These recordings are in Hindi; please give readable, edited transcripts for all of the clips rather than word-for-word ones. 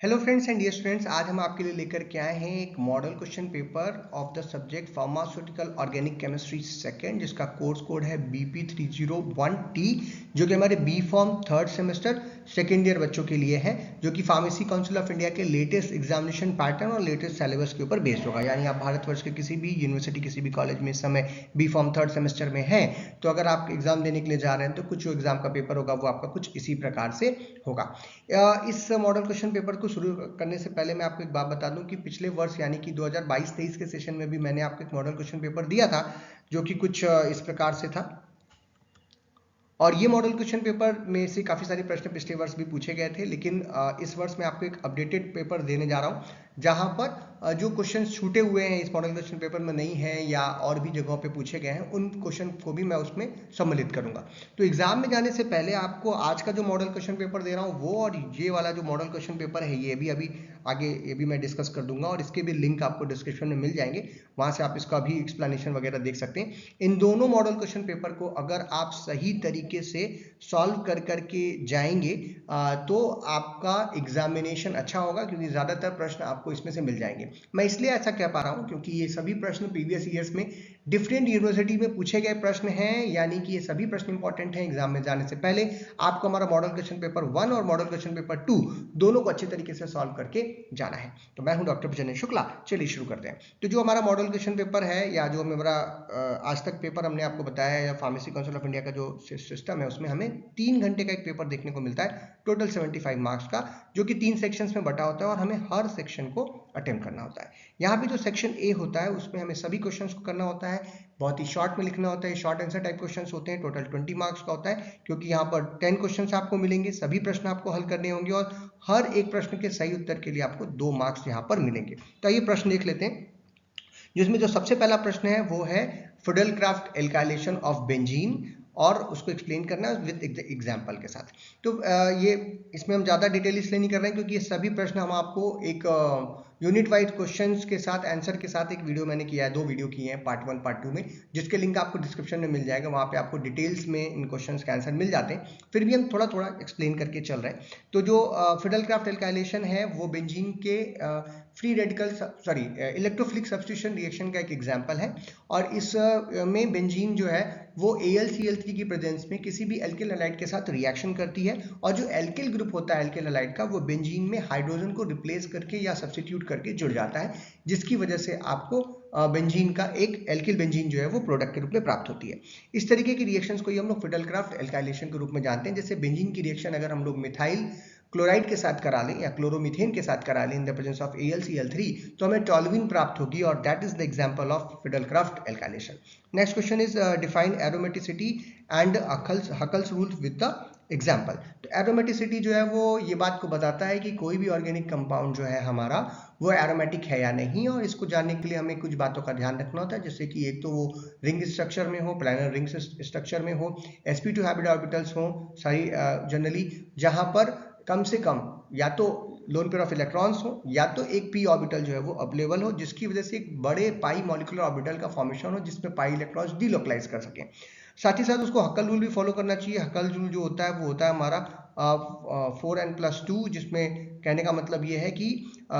Hello friends and dear students, आज हम आपके लिए लेकर के आए हैं एक model question paper of the subject pharmaceutical organic chemistry second, जिसका कोर्स कोड है BP301T, जो कि हमारे B pharm third semester second year बच्चों के लिए है, जो कि फार्मेसी काउंसिल ऑफ इंडिया के लेटेस्ट एग्जामिनेशन पैटर्न और लेटेस्ट सिलेबस के ऊपर बेस्ड होगा। यानी आप भारतवर्ष के किसी भी यूनिवर्सिटी, किसी भी कॉलेज में इस समय बी फॉर्म थर्ड सेमेस्टर में हैं, तो अगर आप एग्जाम देने के लिए जा रहे हैं तो कुछ जो एग्जाम का पेपर होगा वो आपका कुछ इसी प्रकार से होगा। इस मॉडल क्वेश्चन पेपर को शुरू करने से पहले मैं आपको एक बात बता दूं कि पिछले वर्ष यानी कि 2022-23 के सेशन में भी मैंने आपको एक मॉडल क्वेश्चन पेपर दिया था, जो कि कुछ इस प्रकार से था। और ये मॉडल क्वेश्चन पेपर में से काफ़ी सारे प्रश्न पिछले वर्ष भी पूछे गए थे, लेकिन इस वर्ष मैं आपको एक अपडेटेड पेपर देने जा रहा हूँ, जहाँ पर जो क्वेश्चन छूटे हुए हैं इस मॉडल क्वेश्चन पेपर में नहीं है या और भी जगहों पे पूछे गए हैं, उन क्वेश्चन को भी मैं उसमें सम्मिलित करूंगा। तो एग्जाम में जाने से पहले आपको आज का जो मॉडल क्वेश्चन पेपर दे रहा हूँ वो और ये वाला जो मॉडल क्वेश्चन पेपर है ये भी अभी आगे ये भी मैं डिस्कस कर दूंगा, और इसके भी लिंक आपको डिस्क्रिप्शन में मिल जाएंगे, वहां से आप इसका भी एक्सप्लेनेशन वगैरह देख सकते हैं। इन दोनों मॉडल क्वेश्चन पेपर को अगर आप सही तरीके से सॉल्व कर करके जाएंगे तो आपका एग्जामिनेशन अच्छा होगा, क्योंकि ज़्यादातर प्रश्न आपको इसमें से मिल जाएंगे। मैं इसलिए ऐसा कह पा रहा हूँ क्योंकि ये सभी प्रश्न प्रीवियस ईयर्स में डिफरेंट यूनिवर्सिटी में पूछे गए प्रश्न हैं, यानी कि ये सभी प्रश्न इंपॉर्टेंट हैं। एग्जाम में जाने से पहले आपको हमारा मॉडल क्वेश्चन पेपर 1 और मॉडल क्वेश्चन पेपर 2 दोनों को अच्छे तरीके से सॉल्व करके जाना है। तो मैं हूं डॉक्टर विजय शुक्ला, चलिए शुरू करते हैं। तो जो हमारा मॉडल क्वेश्चन पेपर है, या जो हमारा आज तक पेपर हमने आपको बताया है, फार्मेसी काउंसिल ऑफ इंडिया का जो सिस्टम है, उसमें हमें 3 घंटे का एक पेपर देखने को मिलता है, टोटल 75 मार्क्स का, जो कि 3 सेक्शंस में बटा होता है और हमें हर सेक्शन को अटेम्प्ट करना होता है। यहाँ पे जो सेक्शन ए होता है उसमें हमें सभी क्वेश्चंस को करना होता है, बहुत ही शॉर्ट में लिखना होता है, शॉर्ट आंसर टाइप क्वेश्चंस होते हैं, टोटल 20 मार्क्स का होता है, क्योंकि यहाँ पर 10 क्वेश्चंस आपको मिलेंगे, सभी प्रश्न आपको हल करने होंगे और हर एक प्रश्न के सही उत्तर के लिए आपको 2 मार्क्स यहाँ पर मिलेंगे। तो ये प्रश्न देख लेते हैं, जिसमें जो सबसे पहला प्रश्न है वो है फिडेलक्राफ्ट एल्काइलेशन ऑफ बेंजीन, और उसको एक्सप्लेन करना है विद एग्जाम्पल के साथ। तो ये इसमें हम ज़्यादा डिटेल इसलिए नहीं कर रहे हैं क्योंकि ये सभी प्रश्न हम आपको एक यूनिट वाइज क्वेश्चंस के साथ आंसर के साथ एक वीडियो मैंने किया है, 2 वीडियो किए हैं पार्ट 1 पार्ट 2 में, जिसके लिंक आपको डिस्क्रिप्शन में मिल जाएगा, वहाँ पे आपको डिटेल्स में इन क्वेश्चंस के आंसर मिल जाते हैं। फिर भी हम थोड़ा थोड़ा एक्सप्लेन करके चल रहे हैं। तो जो फिडेलक्राफ्ट एल्काइलेशन है वो बेंजीन के free radical electrophilic substitution reaction का एक एग्जाम्पल है, और इस में बेंजीन जो है वो AlCl3 की प्रेजेंस में किसी भी एल्किल हैलाइड के साथ रिएक्शन करती है, और जो एल्किल ग्रुप होता है एल्किल हैलाइड का, वो बेंजीन में हाइड्रोजन को रिप्लेस करके या सब्स्टिट्यूट करके जुड़ जाता है, जिसकी वजह से आपको बेंजीन का एक एल्किल बेंजीन जो है वो प्रोडक्ट के रूप में प्राप्त होती है। इस तरीके की रिएक्शंस को ही हम लोग फिडेलक्राफ्ट एल्काइलेशन के रूप में जानते हैं। जैसे बेंजीन की रिएक्शन अगर हम लोग मिथाइल क्लोराइड के साथ करा लें या क्लोरोमीथेन के साथ करा लें in the presence of AlCl3, तो हमें टॉल्यूइन प्राप्त होगी, और that is the example of Friedel Crafts alkylation. Next question is define aromaticity and Huckel's rule with the example. तो एरोमेटिसिटी जो है वो ये बात को बताता है कि कोई भी ऑर्गेनिक कंपाउंड जो है हमारा वो एरोमेटिक है या नहीं, और इसको जानने के लिए हमें कुछ बातों का ध्यान रखना होता है, जैसे कि एक तो वो रिंग स्ट्रक्चर में हो, प्लानर रिंग स्ट्रक्चर में हो, sp2 हैबिट ऑर्बिटल्स हो सारी जनरली, जहां पर कम से कम या तो लोन पेयर ऑफ इलेक्ट्रॉन्स हो या तो एक p ऑर्बिटल जो है वो अवेलेबल हो, जिसकी वजह से एक बड़े पाई मॉलिक्यूलर ऑर्बिटल का फॉर्मेशन हो जिसमें पाई इलेक्ट्रॉन्स डिलोकलाइज कर सकें। साथ ही साथ उसको हकल रूल भी फॉलो करना चाहिए। हकल रूल जो होता है वो होता है हमारा 4n+2, जिसमें कहने का मतलब ये है कि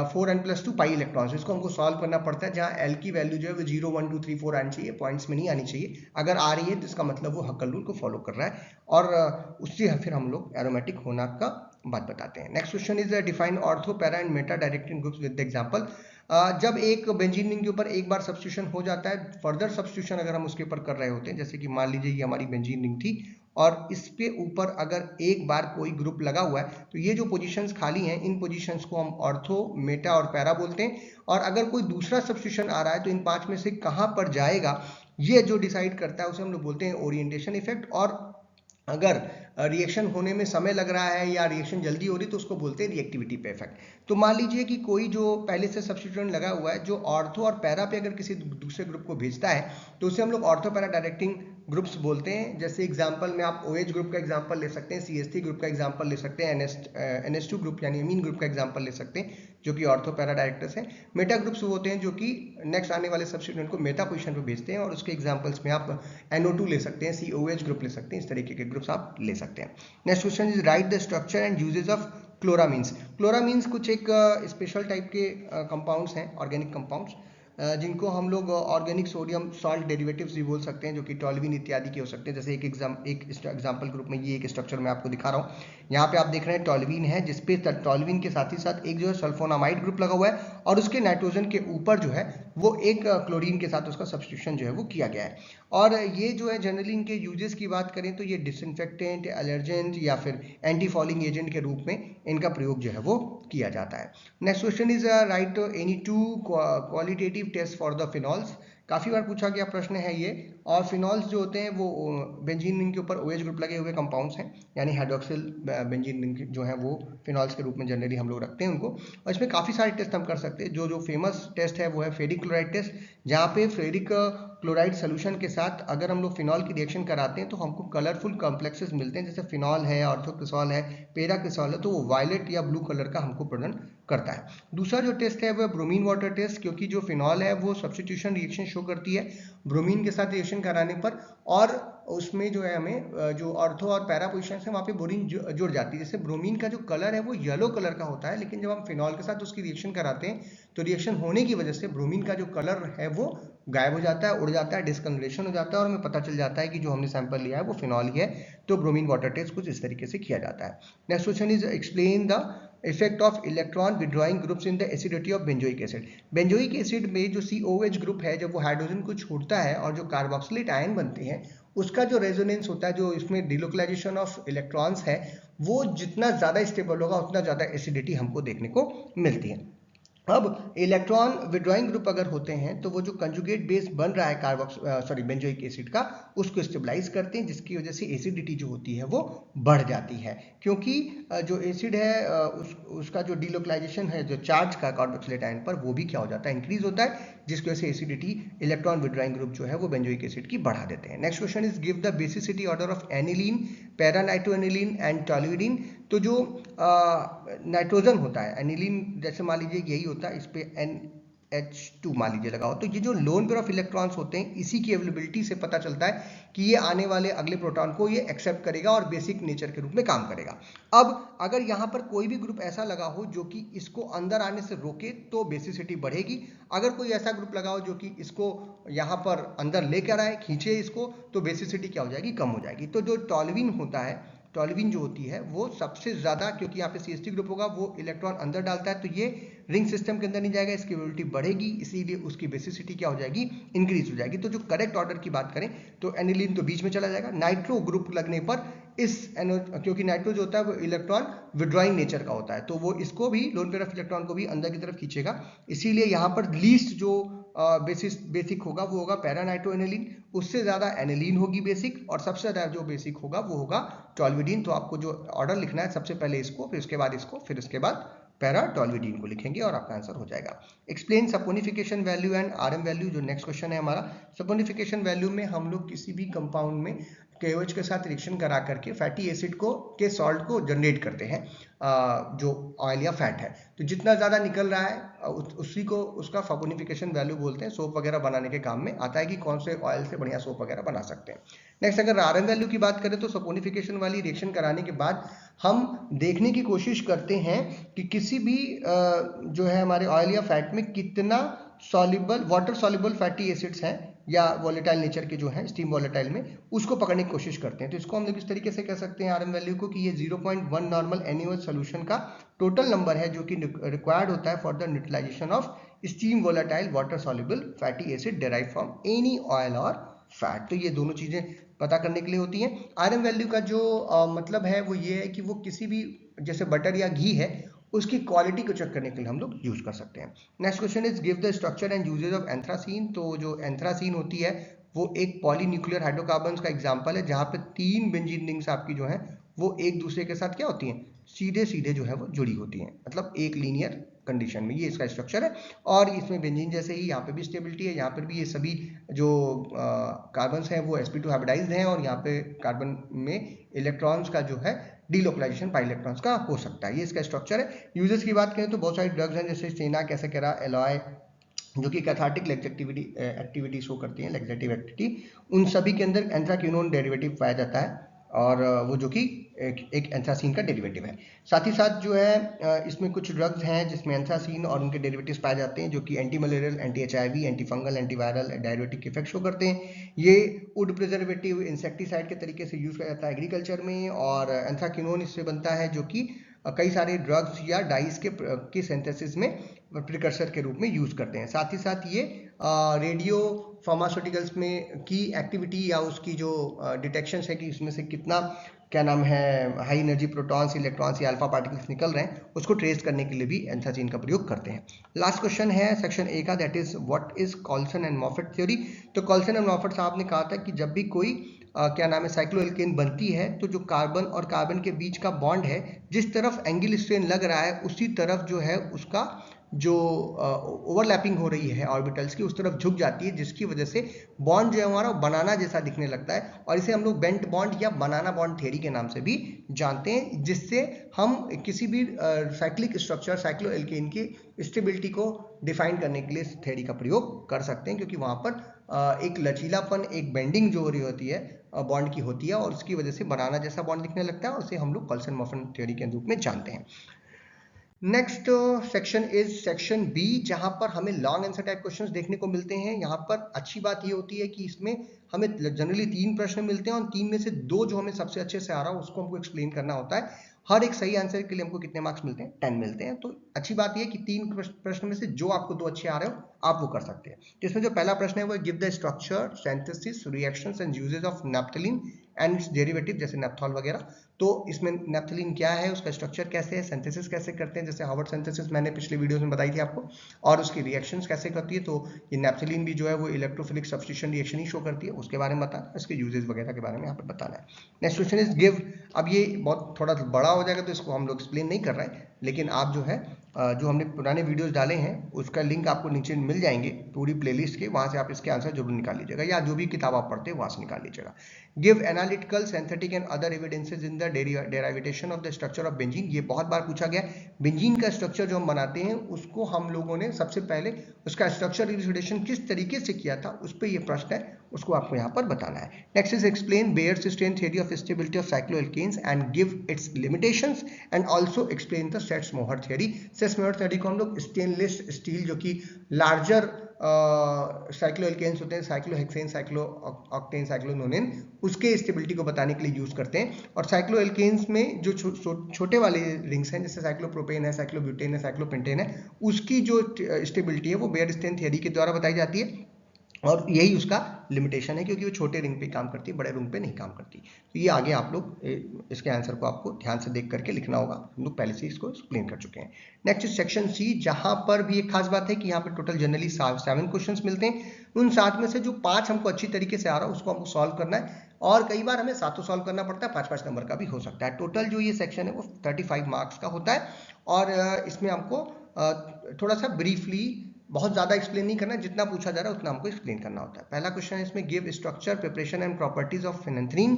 4n+2 पाई इलेक्ट्रॉन्स, इसको हमको सॉल्व करना पड़ता है, जहाँ एल की वैल्यू जो है वो 0 1 2 3 4 आनी चाहिए, पॉइंट्स में नहीं आनी चाहिए। अगर आ रही है तो इसका मतलब वो हकल रूल को फॉलो कर रहा है, और उससे फिर हम लोग एरोमेटिक होना का बात बताते हैं। Next question is define ortho para and Meta directing groups with example. जब एक बेंजीन रिंग के ऊपर एक बार सब्स्टिट्यूशन हो जाता है, फर्दर सब्स्टिट्यूशन अगर हम उसके ऊपर कर रहे होते हैं, जैसे कि मान लीजिए ये हमारी बेंजीन रिंग थी और इस पे ऊपर अगर एक बार कोई ग्रुप लगा हुआ है, तो ये जो पोजीशंस खाली हैं इन पोजीशंस को हम ऑर्थो, मेटा और पैरा बोलते हैं। और अगर कोई दूसरा सब्स्टिट्यूशन आ रहा है तो इन 5 में से कहाँ पर जाएगा ये जो डिसाइड करता है उसे हम लोग बोलते हैं ओरिएंटेशन इफेक्ट। और अगर रिएक्शन होने में समय लग रहा है या रिएक्शन जल्दी हो रही तो उसको बोलते हैं रिएक्टिविटी पे इफेक्ट। तो मान लीजिए कि कोई जो पहले से सब्स्टिट्यूएंट लगा हुआ है जो ऑर्थो और पैरा पे अगर किसी दूसरे ग्रुप को भेजता है तो उसे हम लोग ऑर्थो पैरा डायरेक्टिंग ग्रुप्स बोलते हैं। जैसे एग्जांपल में आप OH ग्रुप का एग्जांपल ले सकते हैं, CH3 ग्रुप का एग्जांपल ले सकते हैं, NH2 ग्रुप यानी अमीन ग्रुप का एग्जांपल ले सकते हैं, जो कि ऑर्थो पैरा डायरेक्टर्स हैं। मेटा ग्रुप्स होते हैं जो कि नेक्स्ट आने वाले सब्स्टिट्यूएंट को मेटा पोजीशन पर भेजते हैं, और उसके एग्जांपल्स में आप NO2 ले सकते हैं, COH ग्रुप ले सकते हैं, इस तरीके के ग्रुप्स आप ले सकते हैं। Next question is write the structure and uses of chloramines कुछ एक स्पेशल टाइप के कंपाउंड्स हैं, ऑर्गेनिक कंपाउंड्स, जिनको हम लोग ऑर्गेनिक सोडियम सॉल्ट डेरिवेटिव्स भी बोल सकते हैं, जो कि टॉल्यूइन इत्यादि के हो सकते हैं। जैसे एक एग्जाम्पल ग्रुप में ये एक स्ट्रक्चर मैं आपको दिखा रहा हूँ। यहाँ पे आप देख रहे हैं टॉल्यूइन है, जिसपे टॉल्यूइन के साथ ही साथ एक जो है सल्फोनामाइड ग्रुप लगा हुआ है, और उसके नाइट्रोजन के ऊपर जो है वो एक क्लोरीन के साथ उसका सब्स्टिट्यूशन जो है वो किया गया है। और ये जो है जनरली इनके यूजेस की बात करें तो ये डिसइंफेक्टेंट, एलर्जेंट या फिर एंटी फॉलिंग एजेंट के रूप में इनका प्रयोग जो है वो किया जाता है। Next question is write any two qualitative test for the phenols. काफ़ी बार पूछा गया प्रश्न है ये। और फिनॉल्स जो होते हैं वो बेंजीन रिंग के ऊपर OH ग्रुप लगे हुए कंपाउंड्स हैं, यानी हाइड्रोक्सिल बेंजीन रिंग जो है वो फिनॉल्स के रूप में जनरली हम लोग रखते हैं उनको। और इसमें काफ़ी सारे टेस्ट हम कर सकते हैं। जो फेमस टेस्ट है वो है फेरिक क्लोराइड टेस्ट, जहाँ पे फेरिक क्लोराइड सोल्यूशन के साथ अगर हम लोग फिनॉल की रिएक्शन कराते हैं तो हमको कलरफुल कॉम्प्लेक्सेस मिलते हैं, जैसे फिनॉल है, ऑर्थोक्रिसॉल है, पेराक्रिसॉल है, तो वो वायलेट या ब्लू कलर का हमको प्रदान करता है। दूसरा जो टेस्ट है वो ब्रोमीन वाटर टेस्ट, क्योंकि जो फिनॉल है वो सब्स्टिट्यूशन रिएक्शन शो करती है ब्रोमीन के साथ रिएक्शन कराने पर, और उसमें जो है हमें जो ऑर्थो और पैरा पोजिशन है वहाँ पे बोरिन जुड़ जाती है। जैसे ब्रोमीन का जो कलर है वो येलो कलर का होता है, लेकिन जब हम फिनॉल के साथ उसकी रिएक्शन कराते हैं तो रिएक्शन होने की वजह से ब्रोमीन का जो कलर है वो गायब हो जाता है, उड़ जाता है, डिस्कलरेशन हो जाता है, और हमें पता चल जाता है कि जो हमने सैंपल लिया है वो फिनॉल ही है। तो ब्रोमीन वाटर टेस्ट कुछ इस तरीके से किया जाता है। Next question is explain the effect of electron withdrawing groups in the acidity of benzoic acid. Benzoic acid में जो COH ग्रुप है, जब वो हाइड्रोजन को छोड़ता है और जो कार्बोक्सिलेट आयन बनते हैं, उसका जो रेजोनेंस होता है, जो इसमें डिलोकलाइजेशन ऑफ इलेक्ट्रॉन्स है, वो जितना ज़्यादा स्टेबल होगा उतना ज़्यादा एसिडिटी हमको देखने को मिलती है। अब इलेक्ट्रॉन विड्रॉइंग ग्रुप अगर होते हैं तो वो जो कंजुगेट बेस बन रहा है बेंजोइक एसिड का, उसको स्टेबलाइज करते हैं, जिसकी वजह से एसिडिटी जो होती है वो बढ़ जाती है। क्योंकि जो एसिड है उसका जो डिलोकलाइजेशन है जो चार्ज का कार्बोक्सिलेट आयन पर, वो भी क्या हो जाता है, इंक्रीज होता है, जिसकी वजह से एसिडिटी इलेक्ट्रॉन विड्रॉइंग ग्रुप जो है वो बेंजोइक एसिड की बढ़ा देते हैं। Next question is give the basicity order of aniline, paranitroaniline and toluidine. तो जो नाइट्रोजन होता है, एनिलीन जैसे मान लीजिए यही होता है, इस पे NH2 मान लीजिए लगाओ, तो ये जो लोन पेयर ऑफ इलेक्ट्रॉन्स होते हैं, इसी की अवेलेबिलिटी से पता चलता है कि ये आने वाले अगले प्रोटॉन को ये एक्सेप्ट करेगा और बेसिक नेचर के रूप में काम करेगा। अब अगर यहाँ पर कोई भी ग्रुप ऐसा लगा हो जो कि इसको अंदर आने से रोके तो बेसिसिटी बढ़ेगी। अगर कोई ऐसा ग्रुप लगा हो जो कि इसको यहाँ पर अंदर लेकर आए, खींचे इसको, तो बेसिसिटी क्या हो जाएगी, कम हो जाएगी। तो जो टॉल्यूइन होता है, टॉल्यूइन जो होती है वो सबसे ज़्यादा, क्योंकि यहाँ पे CH3 ग्रुप होगा, वो इलेक्ट्रॉन अंदर डालता है, तो ये रिंग सिस्टम के अंदर नहीं जाएगा, इसकी वेलोसिटी बढ़ेगी, इसीलिए उसकी बेसिसिटी क्या हो जाएगी, इंक्रीज हो जाएगी। तो जो करेक्ट ऑर्डर की बात करें तो एनिलीन तो बीच में चला जाएगा। नाइट्रो ग्रुप लगने पर क्योंकि नाइट्रो जो होता है वो इलेक्ट्रॉन विड्रॉइंग नेचर का होता है, तो वो इसको भी, लोन पेयर ऑफ इलेक्ट्रॉन को भी अंदर की तरफ खींचेगा, इसीलिए यहाँ पर लीस्ट जो बेसिक होगा वो होगा पैरानाइट्रोएनिलीन, उससे ज़्यादा एनिलीन होगी बेसिक, और सबसे ज़्यादा जो बेसिक होगा वो होगा टॉल्यूडीन। तो आपको जो ऑर्डर लिखना है, सबसे पहले इसको, फिर उसके बाद इसको, फिर उसके बाद पैरा टॉल्यूडीन को लिखेंगे और आपका आंसर हो जाएगा। Explain saponification value and RM value, जो नेक्स्ट क्वेश्चन है हमारा। सपोनिफिकेशन वैल्यू में हम लोग किसी भी कंपाउंड में KOH के साथ रिएक्शन करा करके फैटी एसिड को के सॉल्ट को जनरेट करते हैं, जो ऑयल या फैट है। तो जितना ज़्यादा निकल रहा है उसी को उसका सपोनिफिकेशन वैल्यू बोलते हैं। सोप वगैरह बनाने के काम में आता है कि कौन से ऑयल से बढ़िया सोप वगैरह बना सकते हैं। नेक्स्ट, अगर RM वैल्यू की बात करें तो सपोनिफिकेशन वाली रिएक्शन कराने के बाद हम देखने की कोशिश करते हैं कि किसी भी जो है हमारे ऑयल या फैट में कितना soluble, water soluble fatty acids हैं या वॉलेटाइल नेचर के जो हैं, स्टीम वॉलेटाइल में, उसको पकड़ने की कोशिश करते हैं। तो इसको हम लोग इस तरीके से कह सकते हैं RM वैल्यू को कि ये 0.1 नॉर्मल NaOH सोल्यूशन का टोटल नंबर है जो कि रिक्वायर्ड होता है for the neutralization of steam volatile water soluble fatty acid derive from any oil और फैट। तो ये दोनों चीज़ें पता करने के लिए होती हैं। RM वैल्यू का जो मतलब है वो ये है कि वो किसी भी, जैसे बटर या घी है, उसकी क्वालिटी को चेक करने के लिए हम लोग यूज कर सकते हैं। Next question is give the structure and uses of anthracene. तो जो एंथ्रासीन होती है वो एक पॉलीन्यूक्लियर हाइड्रोकार्बन्स का एग्जाम्पल है, जहाँ पे 3 बेंजीन रिंग्स आपकी जो है वो एक दूसरे के साथ क्या होती हैं, सीधे सीधे जो है वो जुड़ी होती हैं, मतलब एक लीनियर कंडीशन में। ये इसका स्ट्रक्चर है, और इसमें बेंजीन जैसे ही यहाँ पे भी स्टेबिलिटी है, यहाँ पर भी ये सभी जो कार्बन्स हैं वो sp2 हाइब्रिडाइज्ड हैं, और यहाँ पे कार्बन में इलेक्ट्रॉन्स का जो है डीलोकलाइजेशन पाई इलेक्ट्रॉन्स का हो सकता है। ये इसका स्ट्रक्चर है। यूजेस की बात करें तो बहुत सारी ड्रग्स हैं, जैसे सेना, कैसेकेरा, एलॉय, जो कि कैथार्टिक एक्टिविटी शो करती हैं, लेक्सेटिव एक्टिविटी, उन सभी के अंदर एंथ्राक्विनोन डेरिवेटिव पाया जाता है, और वो जो कि एक एंथ्रासीन का डेरिवेटिव है। साथ ही साथ जो है इसमें कुछ ड्रग्स हैं जिसमें एंथ्रासीन और उनके डेरिवेटिव्स पाए जाते हैं, जो कि anti malarial, anti HIV, anti fungal, anti viral, diuretic effect show करते हैं। ये वुड प्रिजर्वेटिव, इंसेक्टिसाइड के तरीके से यूज किया जाता है एग्रीकल्चर में, और एंथ्राक्विनोन इससे बनता है, जो कि कई सारे ड्रग्स या डाइस के सिंथेसिस में प्रिकर्सर के रूप में यूज करते हैं। साथ ही साथ ये रेडियो फार्मास्यूटिकल्स में की एक्टिविटी या उसकी जो डिटेक्शन है कि इसमें से कितना क्या नाम है हाई एनर्जी प्रोटॉन्स, इलेक्ट्रॉन्स या अल्फा पार्टिकल्स निकल रहे हैं, उसको ट्रेस करने के लिए भी एंथ्रासीन का प्रयोग करते हैं। लास्ट क्वेश्चन है सेक्शन ए का, that is what is Coulson and Moffitt theory. तो कॉल्सन एंड मॉफेट साहब ने कहा था कि जब भी कोई क्या नाम है साइक्लोएल्केन बनती है, तो जो कार्बन और कार्बन के बीच का बॉन्ड है, जिस तरफ एंगल स्ट्रेन लग रहा है उसी तरफ जो है उसका जो ओवरलैपिंग हो रही है ऑर्बिटल्स की, उस तरफ झुक जाती है, जिसकी वजह से बॉन्ड जो है हमारा बनाना जैसा दिखने लगता है, और इसे हम लोग बेंट बॉन्ड या बनाना बॉन्ड थ्योरी के नाम से भी जानते हैं, जिससे हम किसी भी साइक्लिक स्ट्रक्चर साइक्लोएल्केन की स्टेबिलिटी को डिफाइन करने के लिए इस थ्योरी का प्रयोग कर सकते हैं, क्योंकि वहां पर एक लचीलापन, एक बेंडिंग जो हो रही होती है बॉन्ड की होती है, और उसकी वजह से बनाना जैसा बॉन्ड दिखने लगता है, और उसे हम लोग कॉल्सन मॉफेट थ्योरी के रूप में जानते हैं। Next section is section B, जहां पर हमें लॉन्ग आंसर टाइप क्वेश्चंस देखने को मिलते हैं। यहाँ पर अच्छी बात ये होती है कि इसमें हमें जनरली 3 प्रश्न मिलते हैं, और 3 में से 2 जो हमें सबसे अच्छे से आ रहा हो उसको हमको एक्सप्लेन करना होता है। हर एक सही आंसर के लिए हमको कितने मार्क्स मिलते हैं? 10 मिलते हैं। तो अच्छी बात यह है कि 3 प्रश्न में से जो आपको 2 अच्छे आ रहे हो आप वो कर सकते हैं। तो इसमें जो पहला प्रश्न है वो give the structure, synthesis, reactions and uses of naphthalene and it's derivative, जैसे नेप्थॉल वगैरह। तो इसमें नैप्थलीन क्या है, उसका स्ट्रक्चर कैसे है, सिंथेसिस कैसे करते हैं, जैसे हार्वर्ड सिंथेसिस मैंने पिछले वीडियोस में बताई थी आपको, और उसकी रिएक्शंस कैसे करती है। तो ये नैप्थलीन भी जो है वो इलेक्ट्रोफिलिक सब्स्टिट्यूशन रिएक्शन ही शो करती है, उसके बारे में बताना, इसके यूजेस वगैरह के बारे में यहाँ पर बताना है। Next question is give. अब ये बहुत थोड़ा बड़ा हो जाएगा तो इसको हम लोग एक्सप्लेन नहीं कर रहे हैं, लेकिन आप जो है जो हमने पुराने वीडियोस डाले हैं उसका लिंक आपको नीचे मिल जाएंगे पूरी प्लेलिस्ट के, वहां से आप इसके आंसर जरूर निकाल लीजिएगा, या जो भी किताब आप पढ़ते हैं वहां से निकाल लीजिएगा। Give analytical, synthetic and other evidences in the derivation of the structure of benzene. ये बहुत बार पूछा गया। बेंजीन का स्ट्रक्चर जो हम बनाते हैं उसको हम लोगों ने सबसे पहले उसका स्ट्रक्चर इलुसिडेशन किस तरीके से किया था, उस पर यह प्रश्न है, उसको आपको यहाँ पर बताना है। Next is explain Baeyer's strain theory of stability of cycloalkanes and give its limitations and also explain the Sachse Mohr theory. Sachse Mohr theory को हम लोग स्टेनलेस स्टील, जो कि लार्जर साइक्लोएल्केन्स होते हैं, साइक्लोहेक्सेन, साइक्लोऑक्टेन, साइक्लोनोनेन, उसके स्टेबिलिटी को बताने के लिए यूज करते हैं। और साइक्लोएल्केन्स में जो छोटे वाले रिंग्स हैं, जैसे साइक्लोप्रोपेन है, साइक्लोब्यूटेन है, साइक्लोपेंटेन है, उसकी जो स्टेबिलिटी है वो बेयर स्टेन थ्योरी के द्वारा बताई जाती है, और यही उसका लिमिटेशन है, क्योंकि वो छोटे रिंग पे काम करती है, बड़े रिंग पे नहीं काम करती। तो ये आगे आप लोग इसके आंसर को आपको ध्यान से देख करके लिखना होगा, हम लोग पहले से इसको एक्सप्लेन कर चुके हैं। नेक्स्ट सेक्शन सी, जहां पर भी एक खास बात है कि यहाँ पर टोटल जनरली 7 क्वेश्चंस मिलते हैं। उन 7 में से जो 5 हमको अच्छी तरीके से आ रहा है उसको हमको सॉल्व करना है, और कई बार हमें 7 सॉल्व करना पड़ता है, 5-5 नंबर का भी हो सकता है। टोटल जो ये सेक्शन है वो 35 मार्क्स का होता है, और इसमें हमको थोड़ा सा ब्रीफली, बहुत ज्यादा एक्सप्लेन नहीं करना, जितना पूछा जा रहा है उतना हमको एक्सप्लेन करना होता है। पहला क्वेश्चन है इसमें, give structure, preparation and properties of phenanthrene.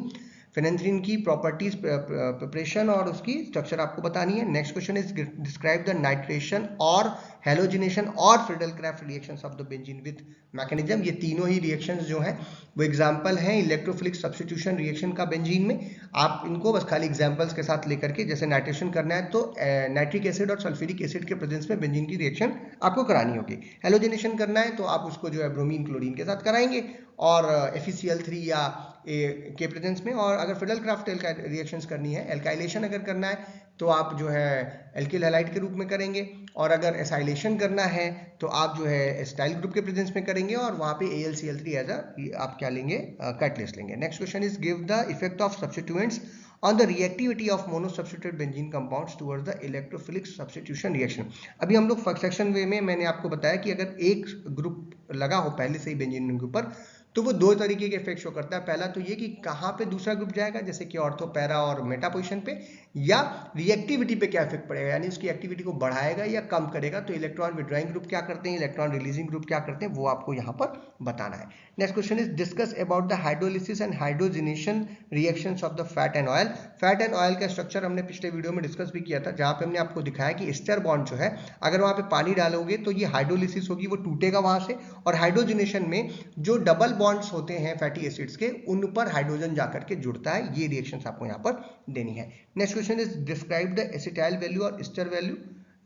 Phenanthrene की प्रॉपर्टीज, प्रिपरेशन और उसकी स्ट्रक्चर आपको बतानी है। Next question is describe the nitration और हेलोजिनेशन और Friedel-Crafts reactions of the benzene with mechanism. ये तीनों ही रिएक्शंस जो हैं वो एग्जांपल हैं इलेक्ट्रोफिलिक सब्स्टिट्यूशन रिएक्शन का बेंजीन में। आप इनको बस खाली एग्जांपल्स के साथ लेकर के, जैसे नाइट्रेशन करना है तो नाइट्रिक एसिड और सल्फ्यूरिक एसिड के प्रेजेंस में बेंजीन की रिएक्शन आपको करानी होगी। हेलोजिनेशन करना है तो आप उसको जो है ब्रोमीन क्लोरीन के साथ कराएंगे, और FeCl3 या के प्रेजेंस में। और अगर फ्रीडल-क्राफ्ट रिएक्शंस करनी है, एल्काइलेशन अगर करना है तो आप जो है एल्किल हैलाइड के रूप में करेंगे, और अगर एसाइलेशन करना है तो आप जो है एसिटाइल ग्रुप के प्रेजेंस में करेंगे, और वहां पे AlCl3 एज आप क्या लेंगे, कैटलिस्ट लेंगे। Next question is give the effect of substituents on the reactivity of monosubstituted benzene compounds towards the electrophilic substitution reaction। अभी हम लोग सेक्शन वे में मैंने आपको बताया कि अगर एक ग्रुप लगा हो पहले से ही बेंजीन के ऊपर, तो वो 2 तरीके के इफेक्ट शो करता है। पहला तो ये कि कहाँ पे दूसरा ग्रुप जाएगा, जैसे कि ऑर्थो, पैरा और मेटा पोजिशन पे, या रिएक्टिविटी पे क्या इफेक्ट पड़ेगा, यानी उसकी एक्टिविटी को बढ़ाएगा या कम करेगा। तो इलेक्ट्रॉन विड्रॉइंग ग्रुप क्या करते हैं, इलेक्ट्रॉन रिलीजिंग ग्रुप क्या करते हैं, वो आपको यहाँ पर बताना है। Next question is discuss about the hydrolysis and hydrogenation reactions of the fat and oil. Fat and oil का स्ट्रक्चर हमने पिछले वीडियो में डिस्कस भी किया था, जहां पे हमने आपको दिखाया कि एस्टर बॉन्ड जो है, अगर वहां पे पानी डालोगे तो ये हाइड्रोलिसिस होगी, वो टूटेगा वहां से, और हाइड्रोजनेशन में जो डबल बॉन्ड्स होते हैं फैटी एसिड्स के, उन पर हाइड्रोजन जाकर के जुड़ता है। ये रिएक्शंस आपको यहाँ पर देनी है। Next question is describe the acetyl value और ester value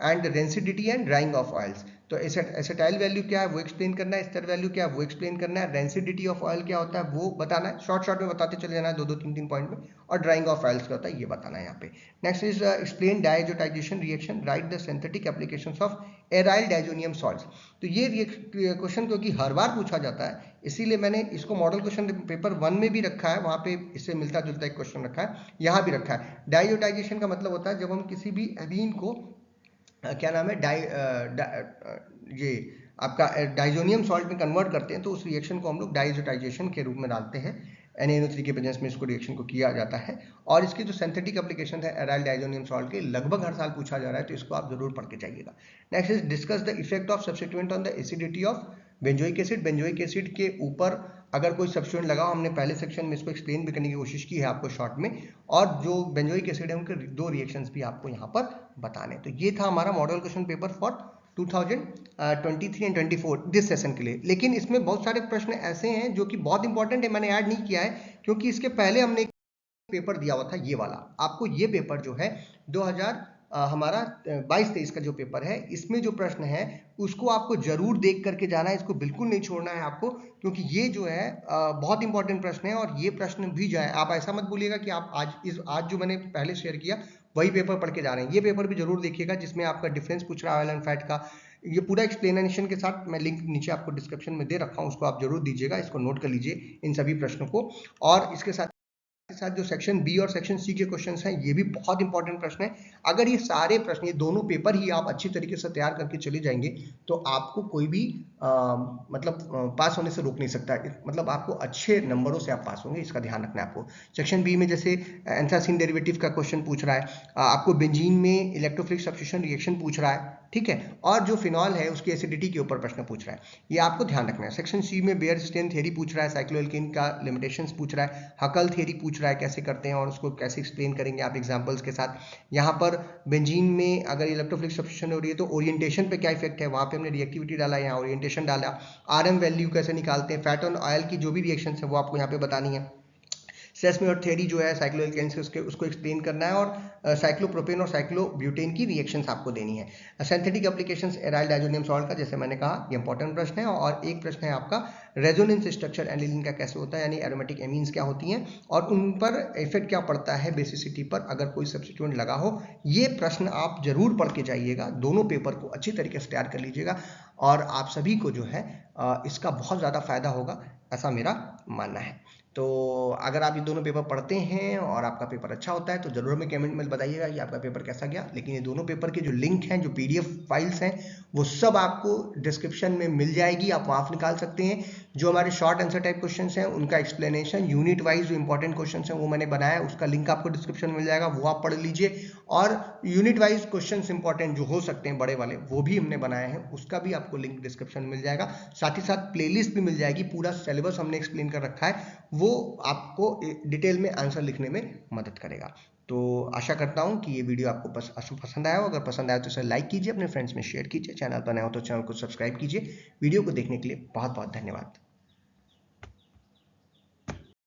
and rancidity and drying of oils. तो एसिटाइल वैल्यू क्या है वो एक्सप्लेन करना है, एस्टर वैल्यू क्या है वो एक्सप्लेन करना है, रेंसिडिटी ऑफ ऑयल क्या होता है वो बताना है, शॉर्ट शॉर्ट में बताते चले जाना है, 2-3 पॉइंट में, और ड्राइंग ऑफ ऑयल्स क्या होता है ये बताना है यहाँ पे। Next is explain डायजोटाइजेशन reaction, right the synthetic applications of aryl diazonium salts. तो ये क्वेश्चन क्योंकि हर बार पूछा जाता है, इसीलिए मैंने इसको मॉडल क्वेश्चन पेपर 1 में भी रखा है, वहां पे इससे मिलता जुलता एक क्वेश्चन रखा है, यहाँ भी रखा है। डायजोटाइजेशन का मतलब होता है जब हम किसी भी एमीन को क्या नाम है ये आपका डाइजोनियम सॉल्ट में कन्वर्ट करते हैं, तो उस रिएक्शन को हम लोग डाइजोटाइजेशन के रूप में डालते हैं। NaNO3 के प्रेजेंस में इसको रिएक्शन को किया जाता है। और इसकी जो सिंथेटिक एप्लीकेशन है एराइल डाइजोनियम सॉल्ट के, लगभग हर साल पूछा जा रहा है, तो इसको आप जरूर पढ़ के जाइएगा। Next is discuss the effect of substituent on the acidity of benzoic acid. Benzoic acid के ऊपर अगर कोई सब्स्टिट्यूएंट लगाओ, हमने पहले सेक्शन में इसको एक्सप्लेन भी करने की कोशिश की है आपको शॉर्ट में, और जो बेंजोइक एसिड है उनके 2 रिएक्शंस भी आपको यहाँ पर बताने। तो ये था हमारा model question paper for 2023 and 24 this session के लिए। लेकिन इसमें बहुत सारे प्रश्न ऐसे हैं जो कि बहुत इंपॉर्टेंट है, मैंने ऐड नहीं किया है क्योंकि इसके पहले हमने एक पेपर दिया हुआ था, ये वाला। आपको ये पेपर जो है 2000 हमारा 22-23 का जो पेपर है, इसमें जो प्रश्न है उसको आपको जरूर देख करके जाना है, इसको बिल्कुल नहीं छोड़ना है आपको, क्योंकि ये जो है बहुत इंपॉर्टेंट प्रश्न है। और ये प्रश्न भी जाए, आप ऐसा मत बोलिएगा कि आप आज जो मैंने पहले शेयर किया वही पेपर पढ़ के जा रहे हैं। ये पेपर भी जरूर देखिएगा जिसमें आपका डिफरेंस पूछ रहा है ऑयल एंड फैट का, ये पूरा एक्सप्लेनेशन के साथ मैं लिंक नीचे आपको डिस्क्रिप्शन में दे रखा हूँ, उसको आप जरूर दीजिएगा, इसको नोट कर लीजिए इन सभी प्रश्नों को। और इसके साथ जो सेक्शन बी और सेक्शन सी के क्वेश्चंस हैं, ये भी बहुत इंपॉर्टेंट प्रश्न है। अगर ये सारे प्रश्न, ये दोनों पेपर ही आप अच्छी तरीके से तैयार करके चले जाएंगे, तो आपको कोई भी पास होने से रोक नहीं सकता, मतलब आपको अच्छे नंबरों से आप पास होंगे, इसका ध्यान रखना है आपको। सेक्शन बी में जैसे एंथ्रासीन डेरिवेटिव का क्वेश्चन पूछ रहा है, आपको बेंजीन में इलेक्ट्रोफिलिक सब्स्टिट्यूशन रिएक्शन पूछ रहा है, ठीक है, और जो फिनॉल है उसकी एसिडिटी के ऊपर प्रश्न पूछ रहा है, ये आपको ध्यान रखना है। सेक्शन सी में बेयर स्टेन थ्योरी पूछ रहा है, साइक्लोएल्केन का लिमिटेशंस पूछ रहा है, हकल थ्योरी पूछ रहा है कैसे करते हैं और उसको कैसे एक्सप्लेन करेंगे आप एग्जांपल्स के साथ। यहाँ पर बेंजीन में अगर इलेक्ट्रोफिलिक सब्स्टिट्यूशन हो रही है तो ओरिएंटेशन पे क्या इफेक्ट है, वहाँ पे हमने रिएक्टिविटी डाला, यहाँ ओरिएंटेशन डाला। RM वैल्यू कैसे निकालते हैं, फैट और ऑयल की जो भी रिएक्शन है वो आपको यहाँ पे बतानी है। सेस्मेयर थ्योरी जो है साइक्लोएल्केन से उसको एक्सप्लेन करना है, और साइक्लोप्रोपेन और साइक्लोब्यूटेन की रिएक्शंस आपको देनी है। Synthetic applications aryl diazonium salt का, जैसे मैंने कहा, ये इंपॉर्टेंट प्रश्न है। और एक प्रश्न है आपका रेजोनेंस स्ट्रक्चर एनिलीन का कैसे होता है, यानी एरोमेटिक एमीन्स क्या होती हैं और उन पर इफेक्ट क्या पड़ता है बेसिसिटी पर अगर कोई सब्स्टिट्यूएंट लगा हो। ये प्रश्न आप जरूर पढ़ के जाइएगा, दोनों पेपर को अच्छी तरीके से तैयार कर लीजिएगा, और आप सभी को जो है इसका बहुत ज़्यादा फायदा होगा, ऐसा मेरा मानना है। तो अगर आप ये दोनों पेपर पढ़ते हैं और आपका पेपर अच्छा होता है तो जरूर हमें कमेंट में बताइएगा कि आपका पेपर कैसा गया। लेकिन ये दोनों पेपर के जो लिंक हैं, जो PDF फाइल्स हैं, वो सब आपको डिस्क्रिप्शन में मिल जाएगी, आप वहाँ निकाल सकते हैं। जो हमारे शॉर्ट आंसर टाइप क्वेश्चंस हैं उनका एक्सप्लेनेशन, यूनिट वाइज जो इंपॉर्टेंट क्वेश्चंस हैं वो मैंने बनाया, उसका लिंक आपको डिस्क्रिप्शन में मिल जाएगा, वो आप पढ़ लीजिए। और यूनिट वाइज क्वेश्चंस इंपॉर्टेंट जो हो सकते हैं बड़े वाले, वो भी हमने बनाए हैं, उसका भी आपको लिंक डिस्क्रिप्शन में मिल जाएगा। साथ ही साथ प्लेलिस्ट भी मिल जाएगी, पूरा सिलेबस हमने एक्सप्लेन कर रखा है, वो आपको डिटेल में आंसर लिखने में मदद करेगा। तो आशा करता हूं कि ये वीडियो आपको पसंद आया हो। अगर पसंद आया तो इसे लाइक कीजिए, अपने फ्रेंड्स में शेयर कीजिए, चैनल पर नए हो तो चैनल को सब्सक्राइब कीजिए। वीडियो को देखने के लिए बहुत बहुत धन्यवाद।